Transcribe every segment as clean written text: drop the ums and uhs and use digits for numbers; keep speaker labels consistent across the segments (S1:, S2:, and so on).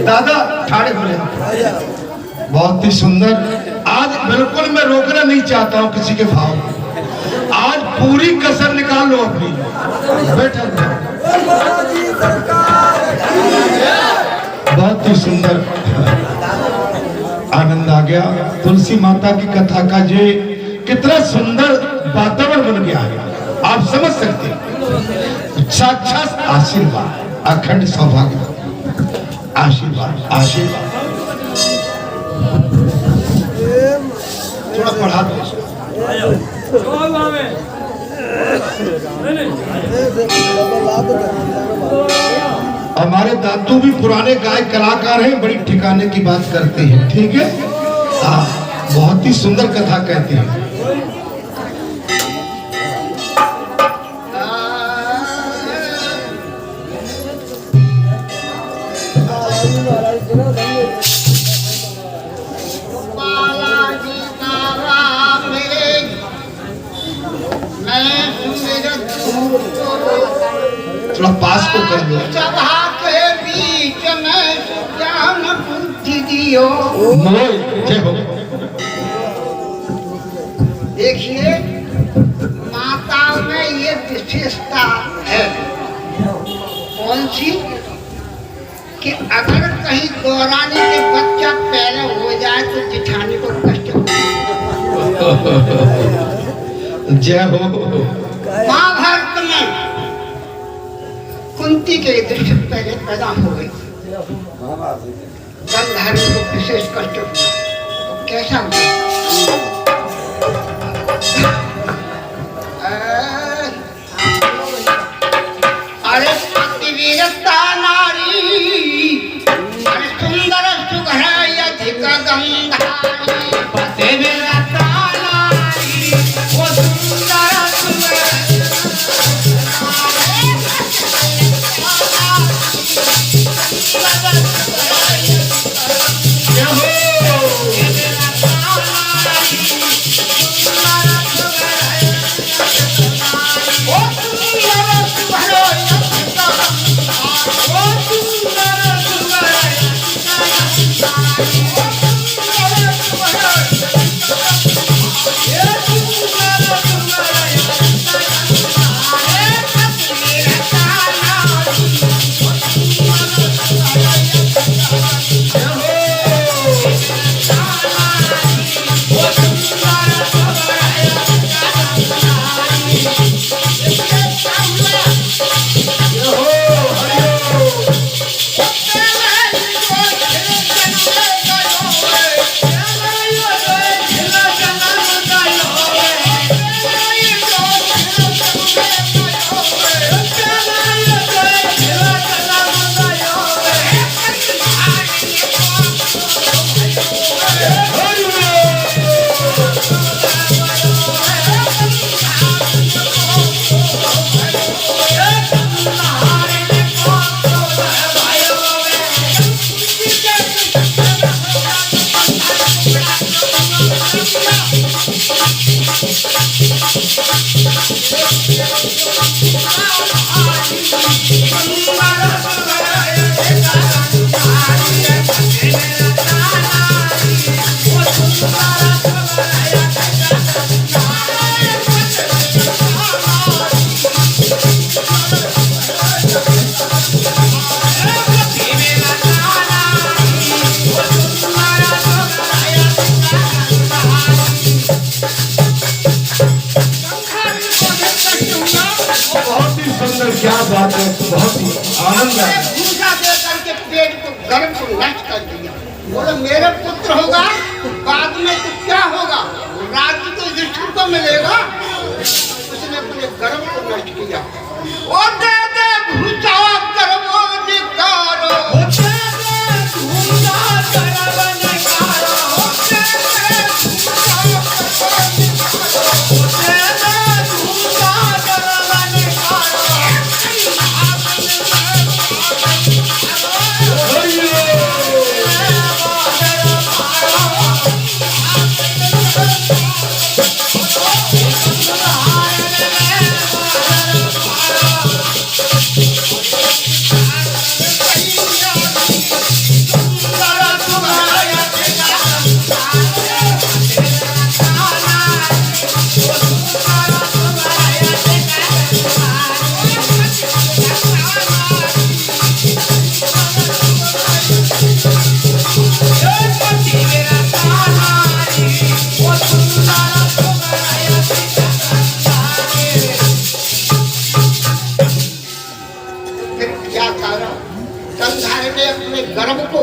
S1: दादा ठाड़े हो रहे, बहुत ही सुंदर। आज बिल्कुल मैं रोकना नहीं चाहता हूँ किसी के भाव, आज पूरी कसर निकाल लो अपनी। बैठा बहुत ही सुंदर आनंद आ गया। तुलसी माता की कथा का ये कितना सुंदर वातावरण बन गया है, आप समझ सकते हैं। साक्षात आशीर्वाद, अखंड सौभाग्य, आशीर्वाद आशीर्वाद। थोड़ा पढ़ा दो। हमारे दादू भी पुराने गायक कलाकार हैं, बड़ी ठिकाने की बात करते हैं, ठीक है। बहुत ही सुंदर कथा कहते हैं। थोड़ा पास को कर दो।
S2: सभा के बीच में ज्ञान बुद्धि दियो। देखिए माता में ये विशेषता है, कौन सी, कि अगर कहीं दौराने के बच्चा पहले हो जाए तो जिठाने को कष्ट हो।
S1: जय हो।
S2: महाभारत में कुंती के दृश्य पहले पैदा हो गई, गंधारी को विशेष कष्ट हुआ, तो कैसा हुआ? अरे पतिवीरता नारी, अरे सुंदर सुघर अधिक गंधारी, पतिवीरता नारी, वो सुंदर सुघर
S1: क्या बात है, बहुत ही आनंद है।
S2: भूसा दे करके पेट को गर्म को नष्ट कर दिया। बोले मेरे पुत्र होगा बाद में तो क्या होगा, राज्य तो युधिष्ठिर को मिलेगा। उसने अपने गर्म को नष्ट किया। और दे दे भूसा गर्म निकालो, गर्भ को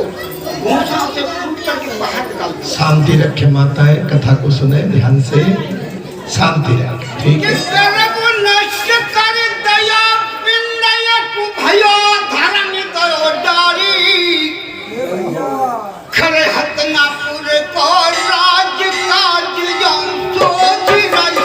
S2: घूसा से फूट करके बाहर निकाल दिया।
S1: शांति रखे माताएं, कथा को सुने ध्यान से, शांति रखे, ठीक है।
S2: गर्भ नष्ट कर दया पिंडय भयो धर्म करो डारी खरे हतनापुर को राज काज जम सोच रही सकन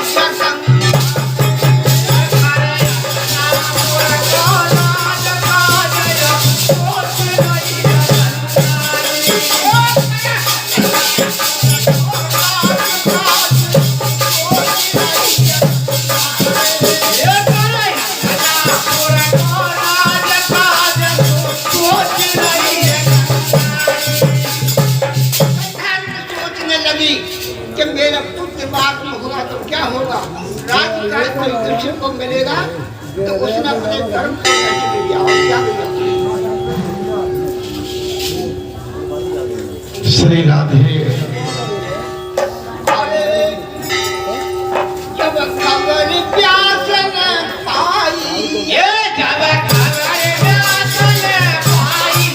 S2: कि मेरा पुत्र बाद में होगा तो क्या होगा, राजकाज को युधिष्ठिर को मिलेगा, तो उसने अपने कर्म को नहीं दिया और क्या किया।
S1: श्री राधे।
S2: अरे जब खबर प्यास न पाई, ये जब खबर प्यास न पाई,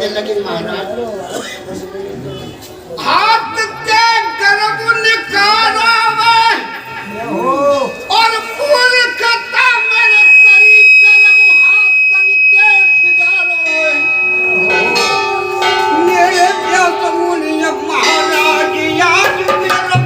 S2: लगे महाराज हाथ ते गर्भ निकाला और मूर्खता मेरे करी कलम हाथ तनिके बिगाड़ो मेरे प्यास मुनिया महाराज याद मेरा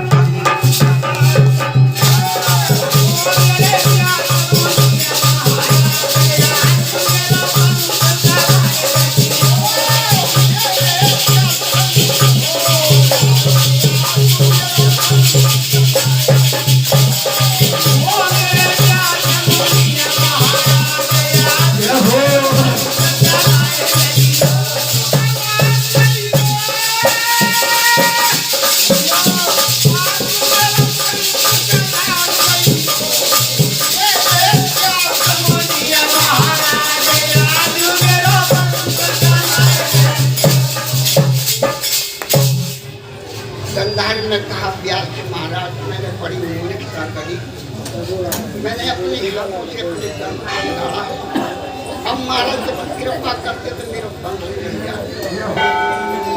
S2: ने कहा व्यास जी महाराज मैंने बड़ी मूर्खता करी, मैंने अपने हिलों से अपने कर्म को निकाला है, अब महाराज जब कृपा करते तो मेरा वंश मिल जाता।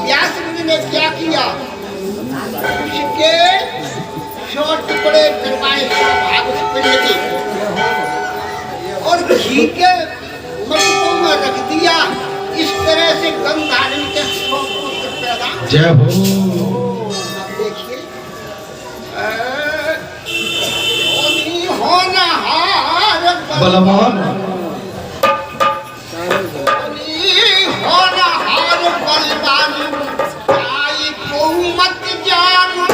S2: व्यास मुनि ने क्या किया, उसके 100 टुकड़े करवाए भागवत पिंड के और घी के मटकों में रख दिया, इस तरह से गंगाधर के 100 पुत्र पैदा।
S1: जय हो। बलवान
S2: होनहार बलवान आई को मत जानो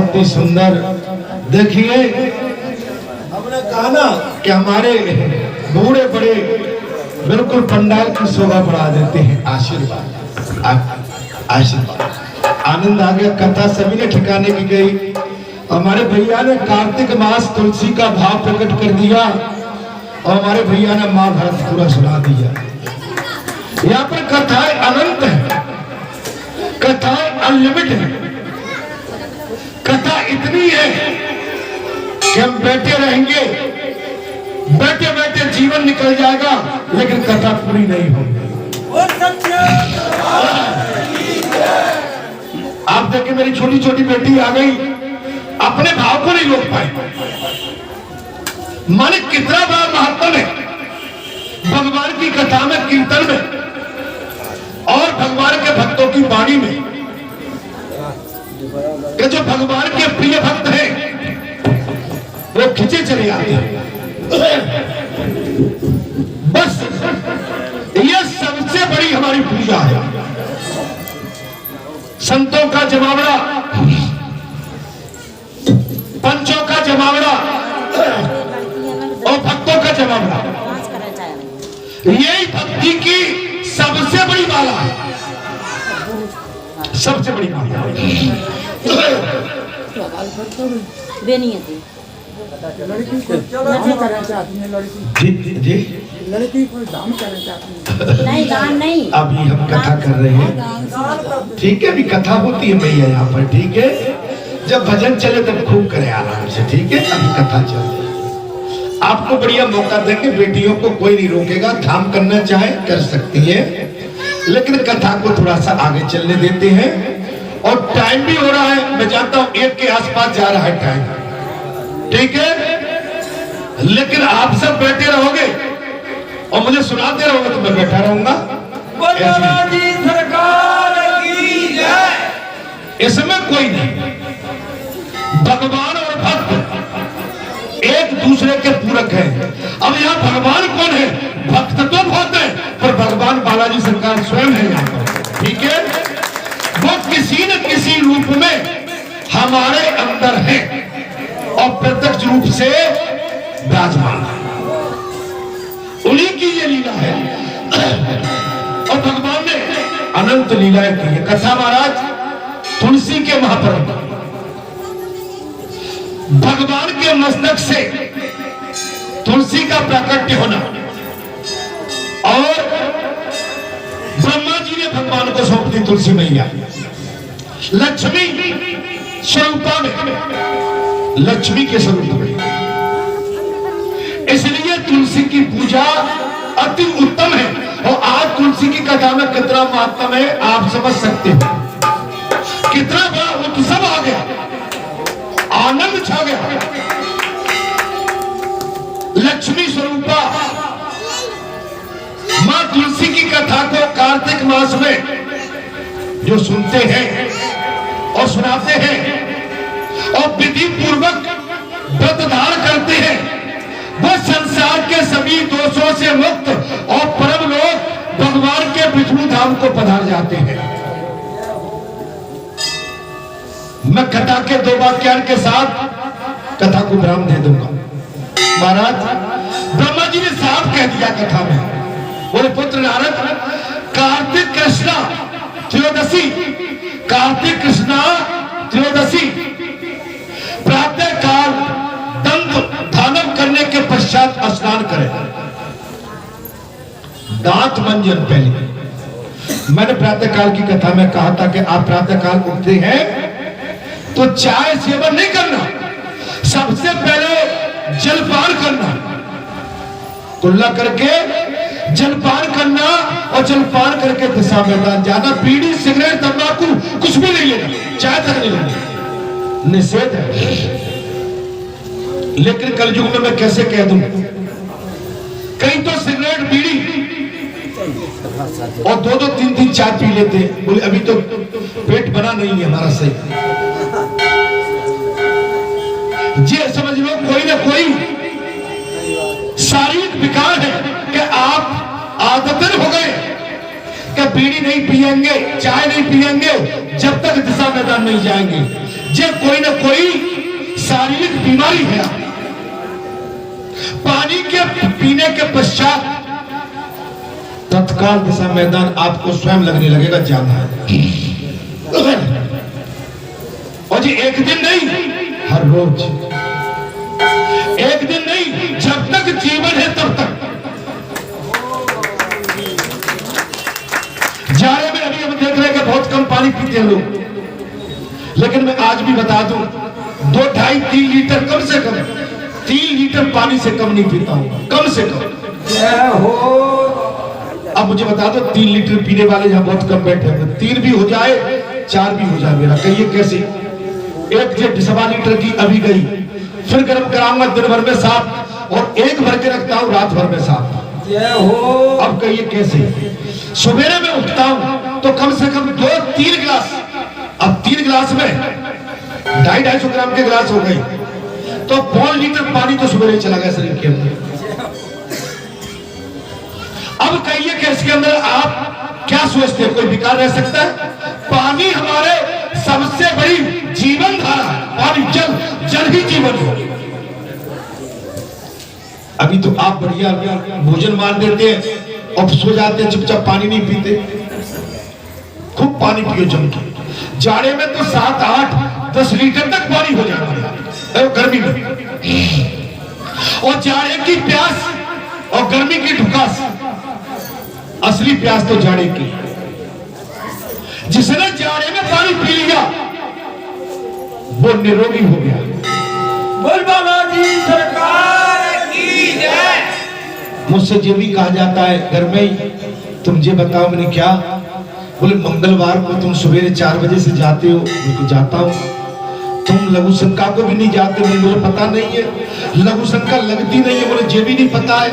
S1: बहुत ही सुंदर। देखिए हमने कहा ना कि हमारे बूढ़े बड़े बिल्कुल पंडाल की शोभा बढ़ा देते हैं। आशीर्वाद आशीर्वाद आनंद आ गया। कथा सभी ने ठिकाने की गई। हमारे भैया ने कार्तिक मास तुलसी का भाव प्रकट कर दिया और हमारे भैया ने महाभारत पूरा सुना दिया। यहाँ पर कथाएं अनंत है, कथाएं अनलिमिटेड है। कथा इतनी है कि हम बैठे रहेंगे, बैठे बैठे जीवन निकल जाएगा, लेकिन कथा पूरी नहीं होगी। आप देखिए मेरी छोटी छोटी बेटी आ गई, अपने भाव को नहीं रोक पाई। माने कितना बड़ा महत्व है भगवान की कथा में, कीर्तन में और भगवान के भक्तों की वाणी में। कि जो भगवान के प्रिय भक्त हैं वो खिंचे चले आते हैं। बस ये सबसे बड़ी हमारी पूजा है। संतों का जमावड़ा, पंचों का जमावड़ा और भक्तों का जमावड़ा, यही भक्ति की सबसे बड़ी माला है, सबसे बड़ी माला।
S3: लड़की को दान करना चाहती नहीं, दान नहीं,
S1: अभी हम कथा कर रहे हैं। ठीक है, अभी कथा होती है भैया यहाँ पर। ठीक है, जब भजन चले तब खूब करें आराम से। ठीक है, अभी कथा चल रही है। आपको बढ़िया मौका देंगे, बेटियों को कोई नहीं रोकेगा, धाम करना चाहे कर सकती है, लेकिन कथा को थोड़ा सा आगे चलने देते हैं। और टाइम भी हो रहा है, मैं जानता हूँ 1 के आसपास जा रहा है टाइम। ठीक है, लेकिन आप सब बैठे रहोगे और मुझे सुनाते रहोगे तो मैं बैठा रहूंगा। सरकार की जय। इसमें कोई नहीं, भगवान और भक्त एक दूसरे के पूरक हैं। अब यहाँ भगवान कौन है? भक्त तो बहुत है, पर भगवान बालाजी सरकार स्वयं है यहाँ पर। ठीक है, वो किसी न किसी रूप में हमारे अंदर है और प्रत्यक्ष रूप से विराजमान है। उन्हीं की ये लीला है और भगवान ने अनंत लीलाएं की है। कथा महाराज तुलसी के महापर्व, भगवान के मस्तक से तुलसी का प्राकट्य होना और ब्रह्मा जी ने भगवान को सौंप दी तुलसी मैया। लक्ष्मी स्वरूपा में, लक्ष्मी के स्वरूप में, इसलिए तुलसी की पूजा अति उत्तम है। और आज तुलसी की कथा में कितना महत्व है आप समझ सकते हो। कितना बड़ा उत्सव आ गया, आनंद छा गया। लक्ष्मी स्वरूपा मां तुलसी की कथा को कार्तिक मास में जो सुनते हैं और सुनाते हैं और विधि पूर्वक व्रत धारण करते हैं, वो संसार के सभी दोषों से मुक्त और परम लोग भगवान के विष्णु धाम को पधार जाते हैं। मैं कथा के 2 वाक्यान के साथ कथा को विराम दे दूंगा। महाराज ब्रह्मा जी ने साफ कह दिया कथा में, बोले पुत्र नारद, कार्तिक कृष्णा त्रयोदशी, कार्तिक कृष्णा त्रयोदशी प्रातः काल दंत दानव करने के पश्चात स्नान करें, दांत मंजन पहले। मैंने प्रातः काल की कथा में कहा था कि आप प्रातः काल उठते हैं तो चाय सेवन नहीं करना, सबसे पहले जलपान करना, कुल्ला करके जलपान करना और जलपान करके दिशा मैदान जाना। बीड़ी सिगरेट तंबाकू कुछ भी नहीं लेना, चाय तक नहीं लेना, निषेध है। लेकिन कलयुग में मैं कैसे कह दूं, कहीं तो सिगरेट बीड़ी और 2-2 3-3 चाय पी लेते हैं। बोले अभी तो पेट बना नहीं है हमारा सही। जी समझ लो कोई ना कोई शारीरिक विकार है कि आप आदतन हो गए कि बीड़ी नहीं पिएंगे, चाय नहीं पिएंगे जब तक दिशा मैदान नहीं जाएंगे। जे कोई ना कोई शारीरिक बीमारी है। पानी के पीने के पश्चात तत्काल दिशा मैदान आपको स्वयं लगने लगेगा जाना है। और जी एक दिन नहीं, हर रोज, एक दिन नहीं, जब तक जीवन है तब तक। जाड़े में अभी हम देख रहे हैं कि बहुत कम पानी पीते हैं लोग, लेकिन मैं आज भी बता दूं 2, 2.5, 3 लीटर, कम से कम 3 लीटर पानी से कम नहीं पीता हूं, कम से कम। अब मुझे बता दो 3 लीटर पीने वाले यहां बहुत कम बैठे हैं, 3 भी हो जाए 4 भी हो जाए मेरा, कहिए कैसे? 1.25 लीटर की अभी गई, फिर गर्म कराऊंगा दिन भर में 7, और 1 भर के रखता हूं रात भर में 7। अब कहिए कैसे? सवेरे में उठता हूं तो कम से कम 2-3 गिलास, अब 3 गिलास में 250-250 ग्राम के गिलास हो गए, तो 5 लीटर पानी तो सवेरे चला गया शरीर के अंदर। अब कहिए कि इसके अंदर आप क्या सोचते हैं, कोई बेकार रह सकता है? पानी हमारे सबसे बड़ी जीवन धारा है, पानी, जल ही जीवन है। अभी तो आप बढ़िया भोजन मार देते हैं और सो जाते हैं, चुपचाप पानी नहीं पीते। खूब पानी पियो जम के। जाड़े में तो 7-8-10 लीटर तक पानी हो जाता है गर्मी में। और जाड़े की प्यास और गर्मी की ढुकास, असली प्यास तो जाड़े की। जिसने जाड़े में पानी पी लिया वो निरोगी हो गया।
S4: बोल बालाजी सरकार की जय।
S1: मुझसे ये भी कहा जाता है घर में ही, तुम ये बताओ मैंने क्या? बोले मंगलवार को तुम सवेरे 4 बजे से जाते हो। मैं जाता हूँ। तुम लघु शंका को भी नहीं जाते? मुझे पता नहीं है, लघु शंका लगती नहीं है। बोले ये भी नहीं पता है,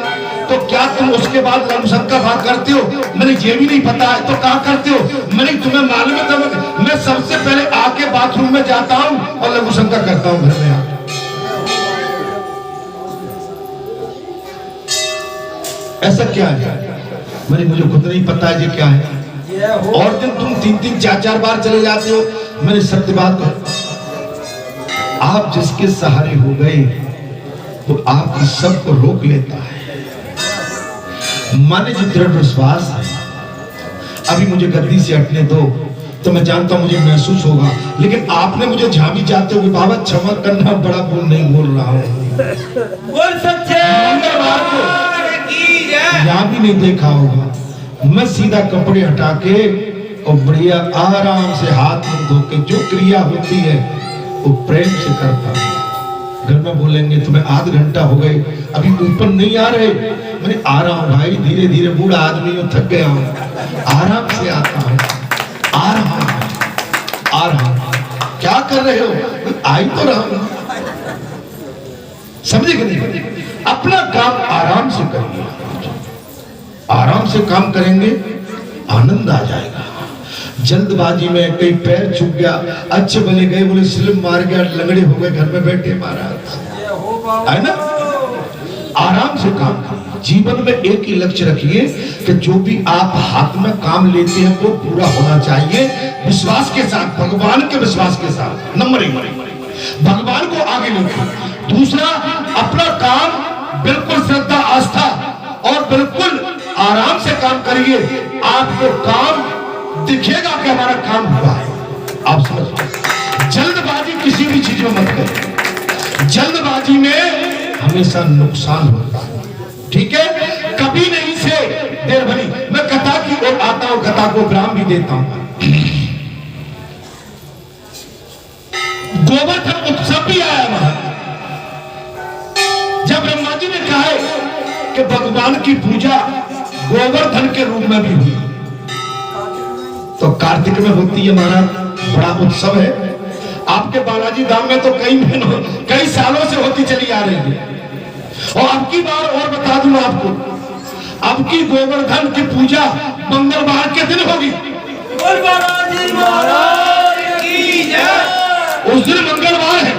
S1: तो क्या तुम उसके बाद लघु शंका भाग करते हो? मैंने ये भी नहीं पता है, तो कहाँ करते हो? मैंने तुम्हें मालूम है, मैं सबसे पहले आके बाथरूम में जाता हूँ और लघु शंका करता हूँ घर में आके। ऐसा क्या है? मुझे खुद नहीं पता है ये क्या है। और दिन तुम 3-3, 4-4 बार चले जाते हो। मैंने सत्य बात कर, आप जिसके सहारे हो गए तो आप इस सब को रोक लेता है। माने जो दृढ़ विश्वास है, अभी मुझे गद्दी से हटने दो तो मैं जानता हूं मुझे महसूस होगा, लेकिन आपने मुझे झामी जाते हुए बाबा क्षमा करना, बड़ा बोल नहीं बोल रहा हूं।
S4: बोल सच्चे
S1: मंगलवार को यहां भी नहीं देखा होगा, मैं सीधा कपड़े हटा के और बढ़िया आराम से हाथ मुंह धो के जो क्रिया होती है वो प्रेम से करता हूं। घर में बोलेंगे तुम्हें आध घंटा हो गए अभी ऊपर नहीं आ रहे। मैंने आ रहा हूं भाई, धीरे धीरे, बूढ़ा आदमी हूं, थक गया हूं, आराम से आता हूं, आ रहा हूं। क्या कर रहे हो? आई तो रहा हूं। समझे कि नहीं? अपना काम आराम से करिए, आराम से काम करेंगे आनंद आ जाएगा। जल्दबाजी में कई पैर छूट गया, अच्छे बने गए, बोले स्लिम मार गया, लंगड़े हो गए, घर में बैठे महाराज, है ना? आराम से काम करिए। जीवन में एक ही लक्ष्य रखिए कि जो भी आप हाथ में काम लेते हैं वो पूरा होना चाहिए, विश्वास के साथ, भगवान के विश्वास के साथ। नंबर 1 भगवान को आगे लेकर, दूसरा अपना काम बिल्कुल श्रद्धा, आस्था और बिल्कुल आराम से काम करिए। आपको काम दिखेगा कि हमारा काम हुआ है। आप समझ, जल्दबाजी किसी भी चीज में मत करें, जल्दबाजी में हमेशा नुकसान होता है। ठीक है, कभी नहीं से देर भरी। मैं कथा की ओर आता हूं, कथा को विराम भी देता हूं। गोवर्धन उत्सव भी आया वहां, जब ब्रह्मा जी ने कहा कि भगवान की पूजा गोवर्धन के रूप में भी हुई, तो कार्तिक में होती है महाराज, बड़ा उत्सव है। आपके बालाजी धाम में तो कई सालों से होती चली आ रही है। और अब की बार और बता दूं आपको, अब की गोवर्धन की पूजा मंगलवार के दिन होगी।
S4: बालाजी महाराज की जय।
S1: उस दिन मंगलवार है।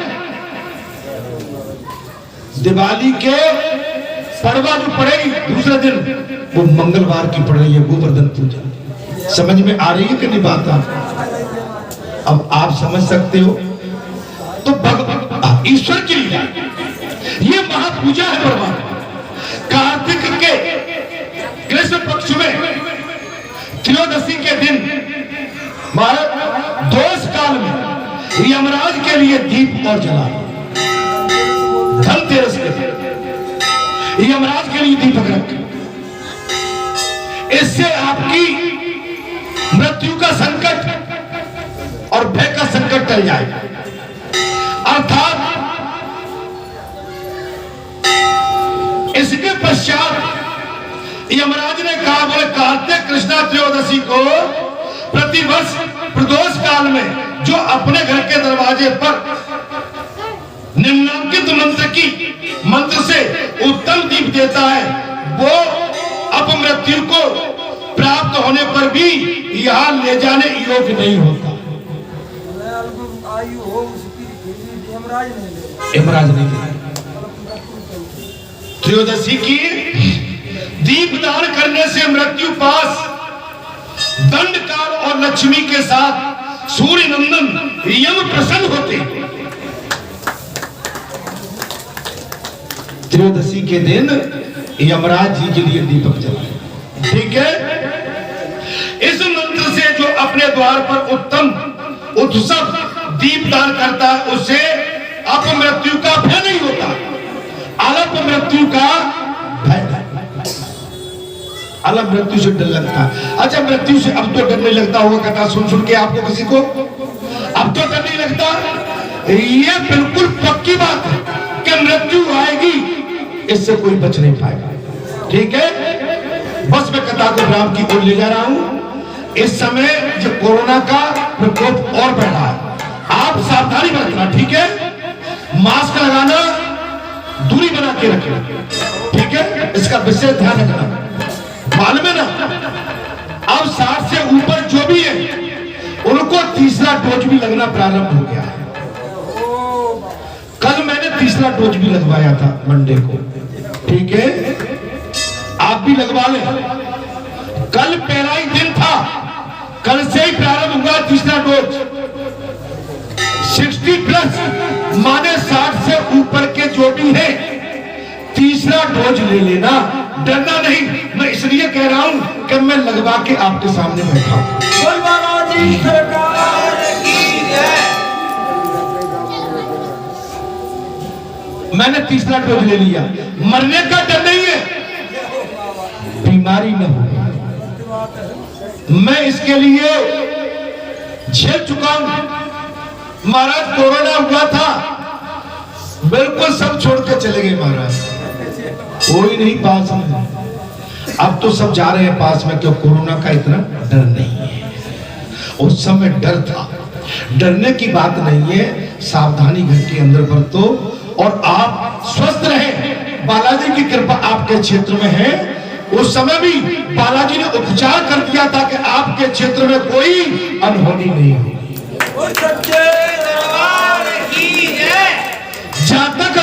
S1: दिवाली के पड़वा जो पड़ेगी दूसरे दिन, वो मंगलवार की पड़ रही है गोवर्धन पूजा। समझ में आ रही है कि नहीं बात? अब आप समझ सकते हो तो ईश्वर की लीला, ये महापूजा है परमात्मा। कार्तिक के कृष्ण पक्ष में त्रयोदशी के दिन महाराज दोष काल में यमराज के लिए दीप और जला, धनतेरस के दिन यमराज के लिए दीपक रखे, इससे आपकी मृत्यु का संकट और भय का संकट टल जाएगा। अर्थात इसके पश्चात यमराज ने कहा, बोले कार्तिक कृष्णा त्रयोदशी को प्रतिवर्ष प्रदोष काल में जो अपने घर के दरवाजे पर निम्नांकित मंत्र से उत्तम दीप देता है, वो अपमृत्यु को प्राप्त होने पर भी यहाँ ले जाने योग्य नहीं होता। यमराज नहीं ले। त्रयोदशी की दीपदान करने से मृत्यु पास दंड काल और लक्ष्मी के साथ सूर्य नंदन यम प्रसन्न होते। त्रयोदशी के दिन यमराज जी के लिए दीपक जलाए, ठीक है। इस मंत्र से जो अपने द्वार पर उत्तम उत्सव दीपदान करता है, उसे अपमृत्यु का भय नहीं होता, अल्प मृत्यु का भय, अल्प मृत्यु से डर लगता है। अच्छा, मृत्यु से अब तो डर नहीं लगता होगा, कथा सुन सुन के आपको किसी को अब तो डर नहीं लगता। ये बिल्कुल पक्की बात है कि मृत्यु आएगी, इससे कोई बच नहीं पाएगा, ठीक है। बस मैं कथा को राम की ओर ले जा रहा हूं। इस समय जो कोरोना का प्रकोप और बढ़ रहा है, आप सावधानी बरतना, ठीक है। मास्क लगाना, दूरी बना के रखना, ठीक है, इसका विशेष ध्यान रखना। मालूम है ना, अब 60 से ऊपर जो भी है उनको तीसरा डोज भी लगना प्रारंभ हो गया है। कल मैंने तीसरा डोज भी लगवाया था मंडे को, ठीक है, आप भी लगवा लें। कल पहला ही दिन था, कल से ही प्रारंभ हुआ तीसरा डोज। 60+ माने 60 से ऊपर के जो भी है तीसरा डोज ले लेना, डरना नहीं। मैं इसलिए कह रहा हूं कि मैं लगवा के आपके सामने बैठा हूं।
S4: बोल बालाजी सरकार की जय।
S1: मैंने तीसरा डोज ले लिया, मरने का डर नहीं है, बीमारी न हो। मैं इसके लिए झेल चुका हूं। महाराज कोरोना हुआ था, बिल्कुल सब छोड़ के चले गए महाराज, कोई नहीं पास में। अब तो सब जा रहे हैं पास में, क्यों कोरोना का इतना डर नहीं है। उस समय डर था, डरने की बात नहीं है, सावधानी घर के अंदर बरतो और आप स्वस्थ रहें। बालाजी की कृपा आपके क्षेत्र में है। उस समय भी बालाजी ने उपचार कर दिया था कि आपके क्षेत्र में कोई अनहोनी नहीं होगी।
S4: और सच्चे दरबार की जय।
S1: जहां तक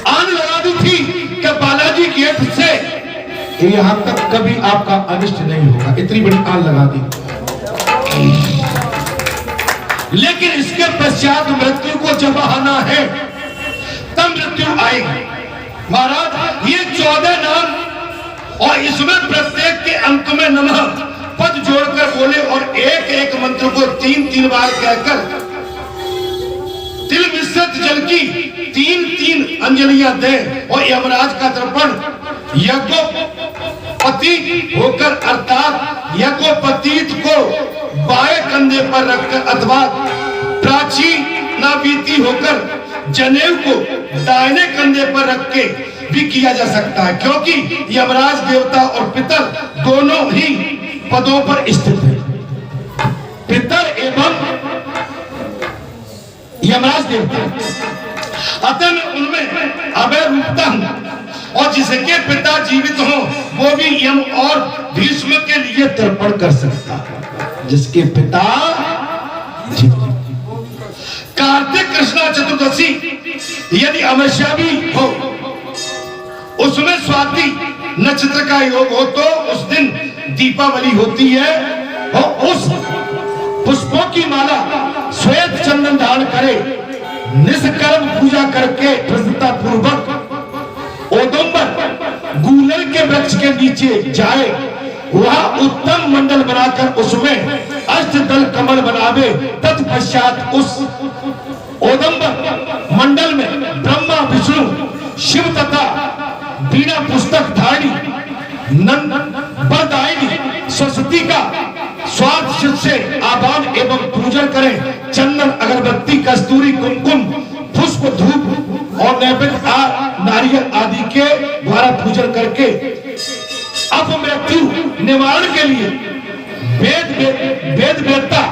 S1: आन लगा दी थी कि बालाजी गेट से यहां तक कभी आपका अनिष्ट नहीं होगा, इतनी बड़ी आन लगा दी। लेकिन इसके पश्चात मृत्यु को जब आना है तब मृत्यु आएगी। महाराज ये 14 नाम और इसमें प्रत्येक के अंक में नमः पद जोड़कर बोले और एक एक मंत्र को 3-3 बार कहकर तिल मिश्रित जल की 3-3 अंजलियां दें और यमराज का तर्पण यज्ञोपति होकर अर्थात यज्ञोपतीत को बाएं कंधे पर रखकर अथवा प्राची नाबीती होकर जनेऊ को दाहिने कंधे पर रख के भी किया जा सकता है, क्योंकि यमराज देवता और पितर दोनों ही पदों पर स्थित है। पितर एवं यमराज देवता, अतः मैं उनमें अभय रूपता हूं और जिसके पिता जीवित हो वो भी यम और भीष्म के लिए तर्पण कर सकता है, जिसके पिता जीवित। कार्तिक कृष्णा चतुर्दशी यदि अमावस्या भी हो, उसमें स्वाति नक्षत्र का योग हो तो उस दिन दीपावली होती है और उस पुष्पों की माला श्वेत चंदन धारण करे, निष्कर्म पूजा करके प्रसन्नता पूर्वक औदुंबर गूलर के वृक्ष के नीचे जाए, वह उत्तम मंडल बनाकर उसमें अष्टदल कमल बनावे। तत्पश्चात उस औदुंबर मंडल में ब्रह्मा विष्णु शिव तथा बीना पुस्तक धारी वरदायिनी सरस्वती का स्वार्थ से आवाहन एवं पूजन करें। चंदन अगरबत्ती कस्तूरी कुमकुम पुष्प धूप और नैवेद्य नारियल आदि के द्वारा पूजन करके अपमृत्यु निवारण के लिए वेद वेदता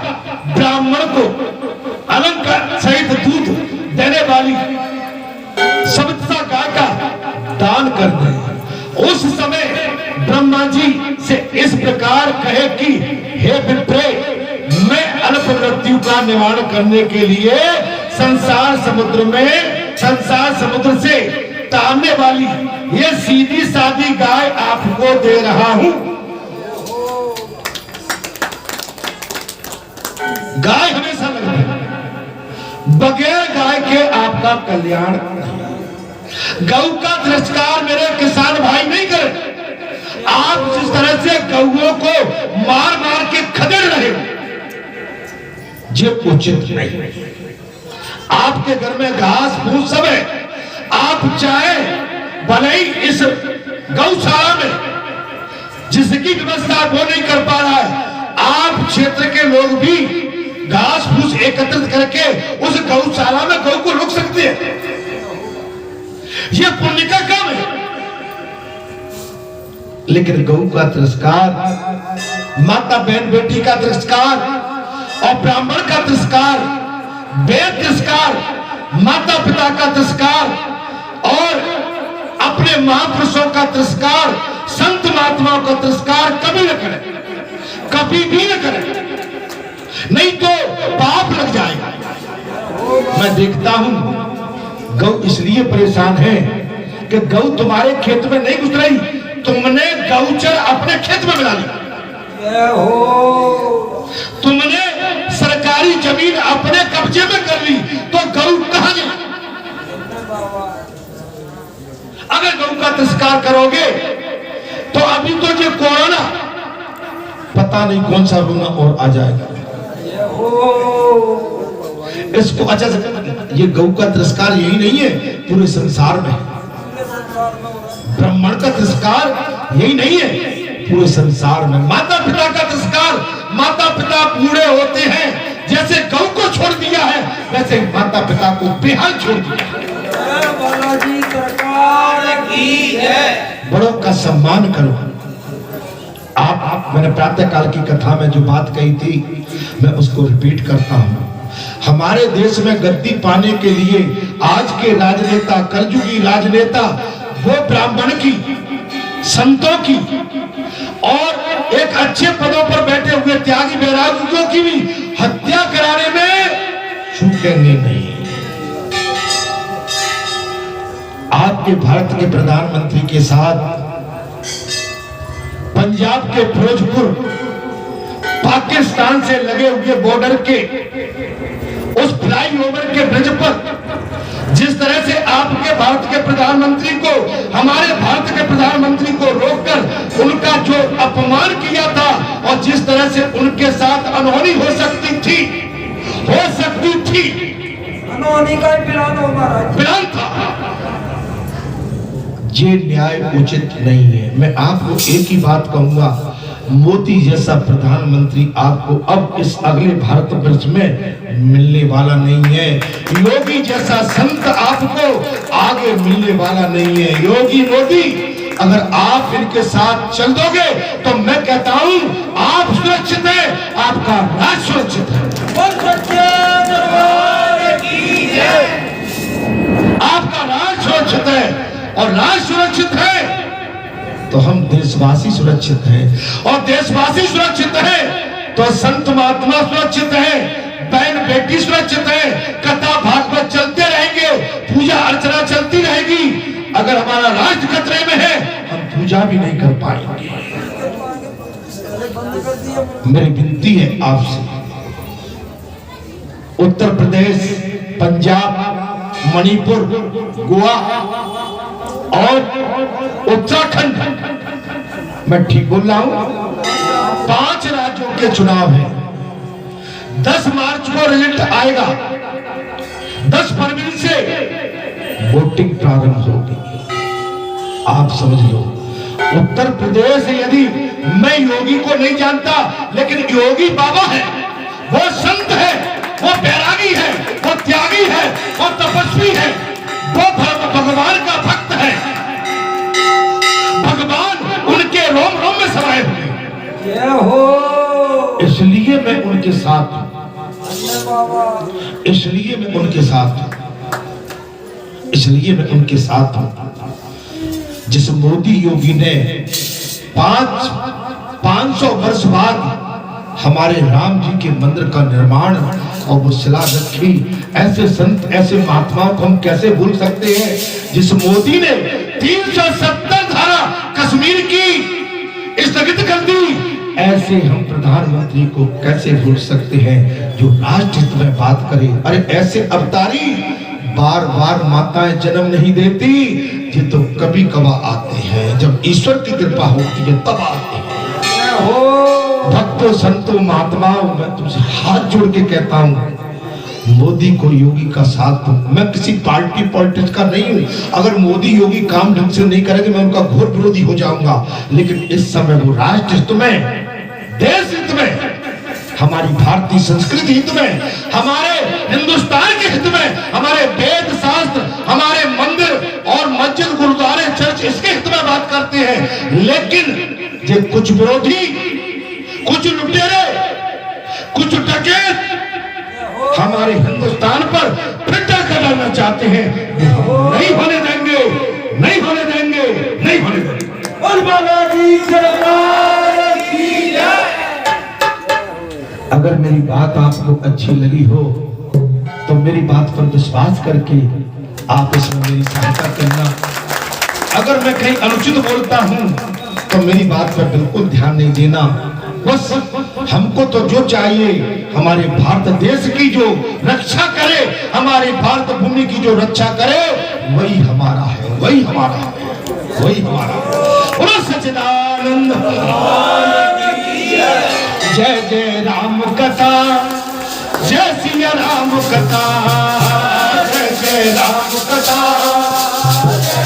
S1: ब्राह्मण को अलंकार सहित दूध देने वाली सविता गाय का दान कर दे। उस समय ब्रह्मा जी से इस प्रकार कहे कि हे विप्रे, मैं अल्प मृत्यु का निवारण करने के लिए संसार समुद्र से तारने वाली ये सीधी सादी गाय आपको दे रहा हूं। गाय हमेशा लगती है, बगैर गाय के आपका कल्याण नहीं। गौ का तिरस्कार मेरे किसान भाई नहीं करें। आप जिस तरह से गौओं को मार मार के खदेड़ रहे हो, ये उचित नहीं। आपके घर में घास फूस सब है, आप चाहे भले ही इस गौशाला में जिसकी व्यवस्था वो नहीं कर पा रहा है, आप क्षेत्र के लोग भी घास फूस एकत्रित करके उस गौशाला में गौ को रोक सकते हैं। ये पुण्य का काम है। लेकिन गौ का तिरस्कार, माता बहन बेटी का तिरस्कार और ब्राह्मण का तिरस्कार, वेद तिरस्कार, माता पिता का तिरस्कार और अपने महापुरुषों का तिरस्कार, संत महात्माओं का तिरस्कार कभी न करें, कभी भी न करें, नहीं तो पाप लग जाएगा। मैं देखता हूं गौ इसलिए परेशान है कि गौ तुम्हारे खेत में नहीं घुस रही, तुमने गौचर अपने खेत में मिला ली। तुमने सरकारी जमीन अपने कब्जे में कर ली, तो गौ कहां गई? अगर गौ का तिरस्कार करोगे तो अभी तो जो कोरोना पता नहीं कौन सा रोना और आ जाएगा। इसको अच्छा से, ये गौ का तिरस्कार यही नहीं है, पूरे संसार में। ब्राह्मण का तिरस्कार यही नहीं है, पूरे संसार में। माता पिता का तिरस्कार, माता पिता बूढ़े होते हैं, जैसे गौ को छोड़ दिया है वैसे माता पिता को बेहाल छोड़ दिया।
S4: बालाजी सरकार की जय।
S1: बड़ों का सम्मान करो। आप मैंने प्रातः काल की कथा में जो बात कही थी, मैं उसको रिपीट करता हूं। हमारे देश में गद्दी पाने के लिए आज के राजनेता, कलयुगी राजनेता, वो ब्राह्मण की, संतों की और एक अच्छे पदों पर बैठे हुए त्यागी वैरागियों की भी हत्या कराने में चूकेंगे नहीं। आपके भारत के प्रधानमंत्री के साथ पंजाब के फिरोजपुर, पाकिस्तान से लगे हुए बॉर्डर के उस फ्लाईओवर के ब्रिज पर जिस तरह से आपके भारत के प्रधानमंत्री को, हमारे भारत के प्रधानमंत्री को रोककर उनका जो अपमान किया था और जिस तरह से उनके साथ अनहोनी हो सकती थी,
S4: अनहोनी का
S1: प्लान था, ये न्याय उचित नहीं है। मैं आपको एक ही बात कहूंगा, मोदी जैसा प्रधानमंत्री आपको अब इस अगले भारत वर्ष में मिलने वाला नहीं है। योगी जैसा संत आपको आगे मिलने वाला नहीं है। योगी मोदी अगर आप इनके साथ चल दोगे तो मैं कहता हूं आप सुरक्षित हैं, आपका राज सुरक्षित है। आपका राज सुरक्षित है और राज सुरक्षित है तो हम देशवासी सुरक्षित हैं, और देशवासी सुरक्षित है तो संत महात्मा सुरक्षित है, बहन बेटी सुरक्षित है, कथा भागवत चलते रहेंगे, पूजा अर्चना चलती रहेगी। अगर हमारा राष्ट्र खतरे में है हम पूजा भी नहीं कर पाएंगे। मेरी विनती है आपसे, उत्तर प्रदेश, पंजाब, मणिपुर, गोवा और उत्तराखंड, मैं ठीक बोल रहा हूं, 5 राज्यों के चुनाव है। 10 मार्च को रिजल्ट आएगा। 10 फरवरी से वोटिंग प्रारंभ होगी। आप समझ लो, उत्तर प्रदेश यदि मैं योगी को नहीं जानता, लेकिन योगी बाबा है, वो संत है, वो बैरागी है, वो त्यागी है, वो तपस्वी है, वो भगवान का भक्त है। भगवान उनके रोम रोम में समाये हुए,
S4: जय हो।
S1: इसलिए मैं उनके साथ हूं, इसलिए मैं उनके साथ हूं, इसलिए मैं उनके साथ हूं। जिस मोदी योगी ने 500 वर्ष बाद हमारे राम जी के मंदिर का निर्माण और वो शिला रखी, ऐसे संत, ऐसे महात्माओं को हम कैसे भूल सकते हैं। जिस मोदी ने 370 धारा कश्मीर की स्थगित कर दी, ऐसे हम प्रधानमंत्री को कैसे भूल सकते हैं जो राष्ट्र हित में बात करे। अरे ऐसे अवतारी बार बार माताएं जन्म नहीं देती, ये तो कभी कभी आते हैं, जब ईश्वर की कृपा होती है तब आते हैं। भक्तों, संतों, महात्माओं, मैं तुमसे हाथ जोड़ के कहता हूं, मोदी को, योगी का साथ दो। मैं किसी पार्टी पॉलिटिक्स का नहीं हूं। अगर मोदी योगी काम ढंग से नहीं करेंगे, मैं उनका घोर विरोधी हो जाऊंगा। लेकिन इस समय वो राष्ट्र हित में, देश हित में, हमारी भारतीय संस्कृति हित में, हमारे हिंदुस्तान के हित में, हमारे वेद शास्त्र, हमारे मंदिर और मस्जिद, गुरुद्वारे, चर्च, इसके हित में बात करते हैं। लेकिन ये कुछ विरोधी, कुछ लुटेरे, कुछ डकैत हमारे हिंदुस्तान पर फिर डालना चाहते हैं। नहीं होने देंगे, नहीं होने देंगे, नहीं होने देंगे।
S4: और बालाजी सरकार की जय।
S1: अगर मेरी बात आपको अच्छी लगी हो तो मेरी बात पर विश्वास करके आप इसमें मेरी सहायता करना। अगर मैं कहीं अनुचित बोलता हूं तो मेरी बात पर बिल्कुल ध्यान नहीं देना। बस हमको तो जो चाहिए, हमारे भारत देश की जो रक्षा करे, हमारे भारत भूमि की जो रक्षा करे, वही हमारा है, वही हमारा है, वही हमारा है। बोलो सच्चिदानंद जय जय राम कथा, जय सिया राम कथा, जय जय राम कथा,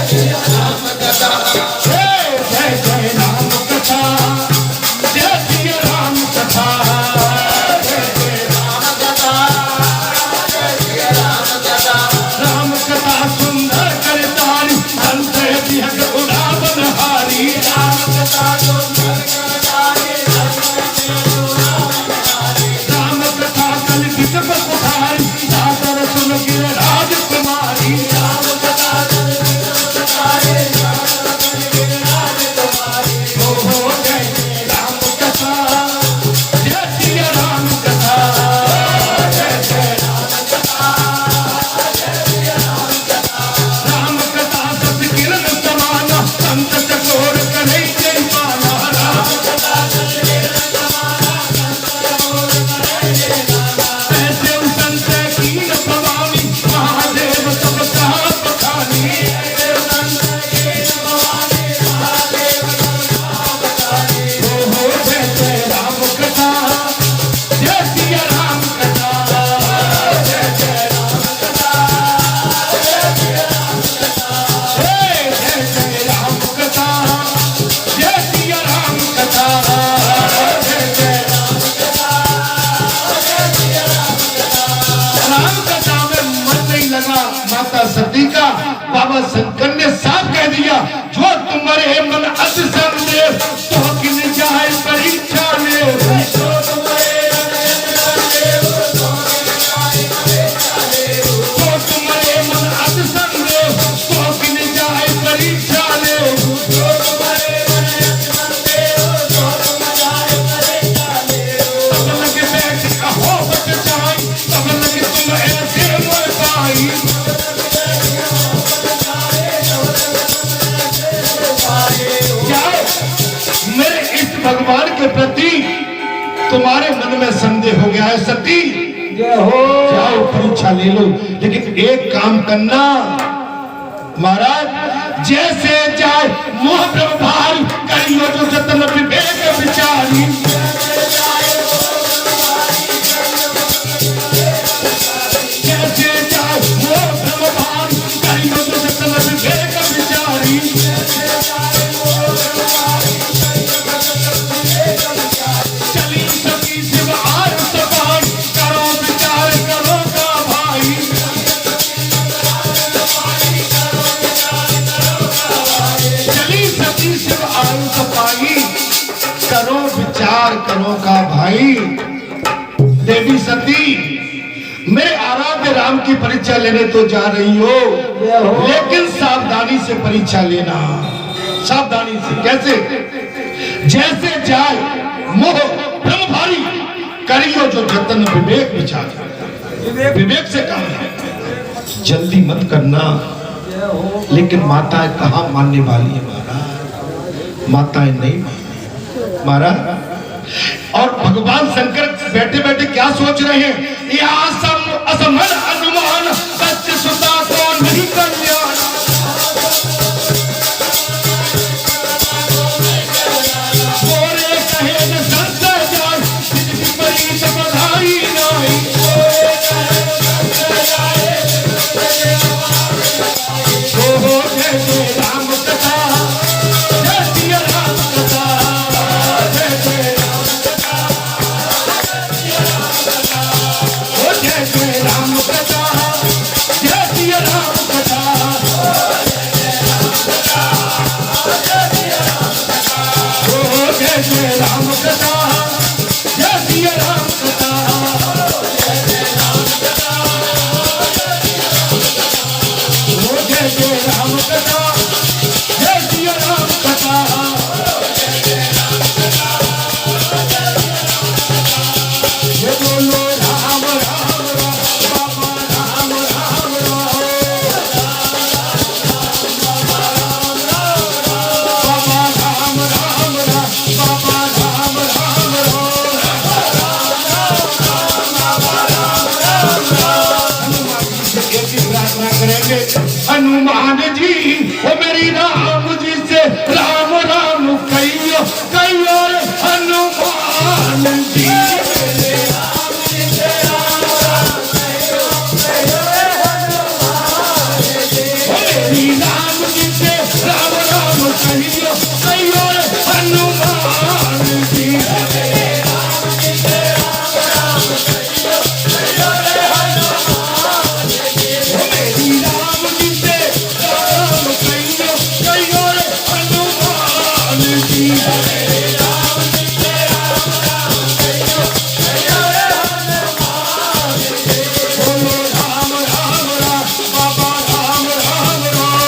S1: जय राम कथा, जय जय राम कथा, जय सिया राम कथा, जय जय राम कथा, जय सिया राम कथा। राम कथा सुंदर करतारी, संत बिहक उड़ा बनहारी। राम कथा सुंदर करतारी, राम कथा कल की तपस धारी, सादर सुन गिर राजकुमारी। राम कथा कल की तपस धारी, सादर सुन गिर राजकुमारी। हो जय जय राम कथा, जय सिया राम कथा, जय जय राम कथा, जय सिया राम कथा। राम कथा सत किरण समाना, संत चकोर करे जय पाना। राम कथा सत किरण समाना, संत चकोर करे जय पाना। ऐसे संत कीन भवानी, महादेव सब कहा बखानी। ऐसे संत कीन भवानी, महादेव सब कहा बखानी। हो जय जय राम कथा, जय सिया राम कथा, जय जय राम कथा, जय सिया राम कथा, जय जय राम कथा, जय सिया राम कथा, जय जय राम कथा, जय सिया राम कथा। राम कथा में मन नहीं लगा माता सती का, बाबा शंकर ने साफ कह दिया, जो तुम्हारे मन अति संदेव, तो किन जाए परीक्षा ले। जो तुम्हारे मन अति संदेव, तो किन जाए परीक्षा ले। जो तुम्हारे मन अति संदेव, तो किन जाए परीक्षा ले। जो तुम्हारे मन अति संदेव, तो किन जाए परीक्षा ले। तब लगे बैठ कहो बच जाई, तब लगे तुम ऐसे मोर पाई। जाओ, मेरे इस भगवान के प्रति तुम्हारे मन में संदेह हो गया है सती,
S4: जय हो।
S1: जाओ इच्छा ले लो, लेकिन एक काम करना महाराज, जैसे जाए मोह ब्रह्म भारी, करियो जो जतन विवेक विचारी। जैसे जाए मोह ब्रह्म भारी, करियो जो जतन विवेक विचारी। चली सकी शिव आर सवाई, करो विचार करो का भाई। चली सकी शिव आर सफाई, करो विचार करो का भाई। देवी सती, मेरे आराध्य राम की परीक्षा लेने तो जा रही हो, लेकिन सावधानी से परीक्षा लेना, सावधानी से। कैसे? जैसे जाए मोह ब्रह्म भारी, करियो जो जतन विवेक विचार। विवेक से काम है, जल्दी मत करना। लेकिन माताएं कहाँ मानने वाली है महाराज, माताएं नहीं मानती महाराज। और भगवान शंकर बैठे बैठे क्या सोच रहे हैं? असमन अनुमान सत्य सुता को नहीं कल्याण। बोले कहे न संत जान, विपरीत बधाई नहीं। हो जय जय राम कथा, जय सिया राम कथा, जय जय जय जय राम कथा, जय सिया राम कथा। ओ जय जय राम कथा, जय सिया राम कथा। ओ जय जय राम कथा, जय सिया राम कथा। ये बोलो राम राम राम, बाबा राम राम राम, बाबा राम राम राम, बाबा राम राम राम। हनुमान जी से एक ही प्रार्थना करेंगे, हनुमान जी वो मेरी राम जी से राम राम कहियो कहियो रे हनुमान जी। मेरी राम जी से राम राम कहियो कहियो रे हनुमान जी। मेरी राम जी से राम कहियो कहियो रे हनुमान जी। बोलो राम राम राम, बाबा राम राम राम।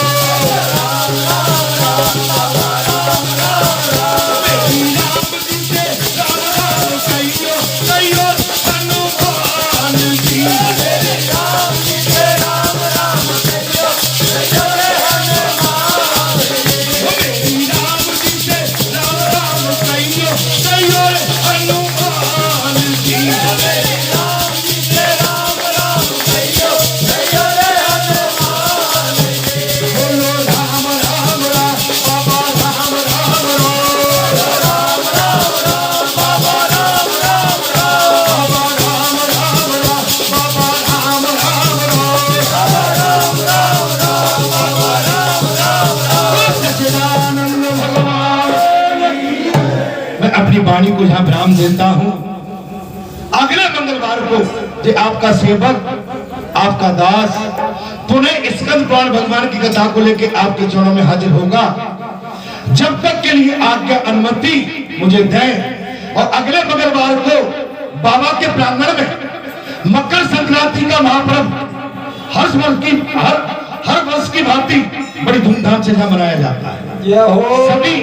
S1: मेरी राम जी से राम राम कहियो कहियो हनुमान जी। मेरी राम जी से राम राम कहियो कहियो हनुमान जी। मेरी राम जी से राम राम कहियो कहियो हनुमान जी। मेरी राम जी से राम राम कहियो कहियो हनुमान जी। बोलो राम राम राम, बाबा राम राम राम, बाबा राम राम राम, बाबा राम राम राम, बाबा राम राम राम, सच्चिदानंद भगवान। मैं अपनी वाणी को यहाँ विराम देता हूँ। अगले मंगलवार को ये आपका सेवक, आपका दास पुनः स्कंद पुराण भगवान की कथा को लेकर आपके चरणों में हाजिर होगा। जब तक के लिए आज्ञा अनुमति मुझे दें। और अगले मंगलवार को बाबा के प्रांगण में मकर संक्रांति का महापर्व हर वर्ष की भांति बड़ी धूमधाम से यहाँ मनाया जाता है। सभी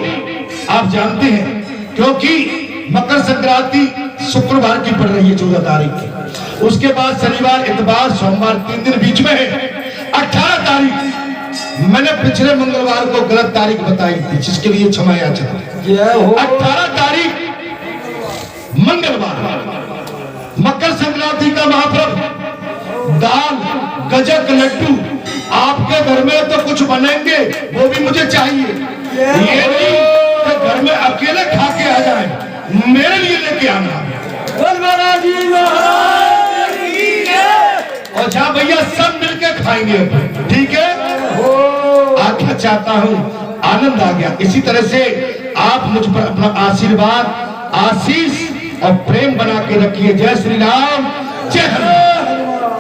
S1: आप जानते हैं, क्योंकि मकर संक्रांति शुक्रवार की पड़ रही है 14 तारीख की। उसके बाद शनिवार, इतवार, सोमवार 3 दिन बीच में है। 18 तारीख मैंने पिछले मंगलवार को गलत तारीख बताई थी, जिसके लिए क्षमा याचना। 18 तारीख मंगलवार मकर संक्रांति का महापर्व दाल, गजक, लड्डू, आपके घर में तो कुछ बनेंगे, वो भी मुझे चाहिए। ये नहीं कि घर में अकेले खा के आ जाए, मेरे लिए लेके आना। और जहाँ भैया सब मिलके खाएंगे, ठीक है? आज्ञा चाहता हूँ, आनंद आ गया। इसी तरह से आप मुझ पर अपना आशीर्वाद, आशीष और प्रेम बना के रखिए। जय श्री राम, जय हनुमान।